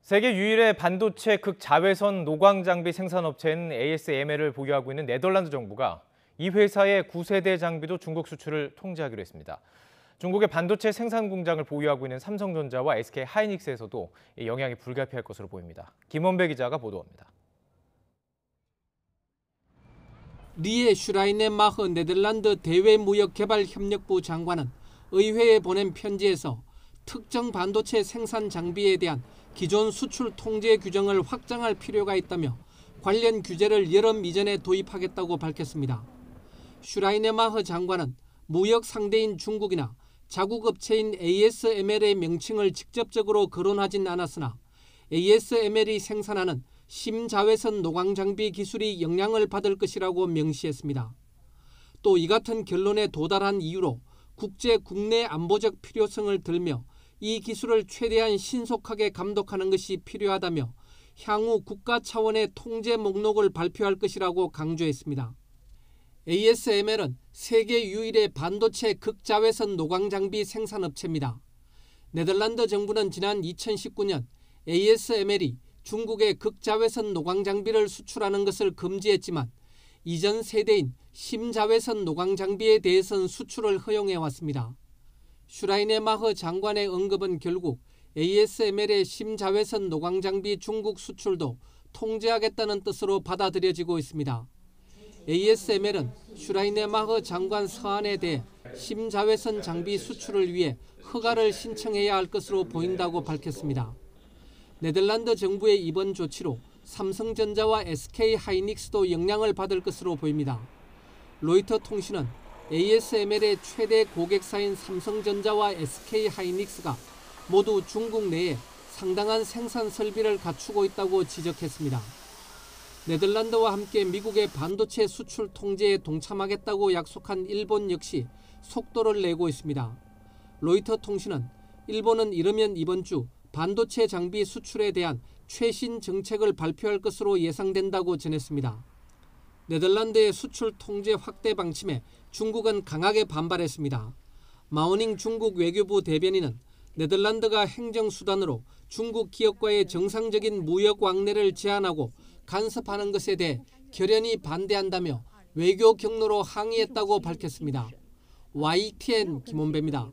세계 유일의 반도체 극자외선 노광 장비 생산업체인 ASML을 보유하고 있는 네덜란드 정부가 이 회사의 9세대 장비도 중국 수출을 통제하기로 했습니다. 중국의 반도체 생산 공장을 보유하고 있는 삼성전자와 SK 하이닉스에서도 영향이 불가피할 것으로 보입니다. 김원배 기자가 보도합니다. 리에 슈라이네마흐 네덜란드 대외무역개발협력부 장관은 의회에 보낸 편지에서 특정 반도체 생산 장비에 대한 기존 수출 통제 규정을 확장할 필요가 있다며 관련 규제를 여름 이전에 도입하겠다고 밝혔습니다. 슈라이네마흐 장관은 무역 상대인 중국이나 자국 업체인 ASML의 명칭을 직접적으로 거론하진 않았으나 ASML이 생산하는 심자외선 노광 장비 기술이 영향을 받을 것이라고 명시했습니다. 또 이 같은 결론에 도달한 이유로 국내 안보적 필요성을 들며 이 기술을 최대한 신속하게 감독하는 것이 필요하다며 향후 국가 차원의 통제 목록을 발표할 것이라고 강조했습니다. ASML은 세계 유일의 반도체 극자외선 노광 장비 생산업체입니다. 네덜란드 정부는 지난 2019년 ASML이 중국에 극자외선 노광 장비를 수출하는 것을 금지했지만 이전 세대인 심자외선 노광 장비에 대해서는 수출을 허용해왔습니다. 슈라이네마흐 장관의 언급은 결국 ASML의 심자외선 노광 장비 중국 수출도 통제하겠다는 뜻으로 받아들여지고 있습니다. ASML은 슈라이네마흐 장관 서한에 대해 심자외선 장비 수출을 위해 허가를 신청해야 할 것으로 보인다고 밝혔습니다. 네덜란드 정부의 이번 조치로 삼성전자와 SK 하이닉스도 영향을 받을 것으로 보입니다. 로이터 통신은 ASML의 최대 고객사인 삼성전자와 SK 하이닉스가 모두 중국 내에 상당한 생산 설비를 갖추고 있다고 지적했습니다. 네덜란드와 함께 미국의 반도체 수출 통제에 동참하겠다고 약속한 일본 역시 속도를 내고 있습니다. 로이터 통신은 일본은 이르면 이번 주 반도체 장비 수출에 대한 최신 정책을 발표할 것으로 예상된다고 전했습니다. 네덜란드의 수출 통제 확대 방침에 중국은 강하게 반발했습니다. 마오닝 중국 외교부 대변인은 네덜란드가 행정수단으로 중국 기업과의 정상적인 무역 왕래를 제한하고 간섭하는 것에 대해 결연히 반대한다며 외교 경로로 항의했다고 밝혔습니다. YTN 김원배입니다.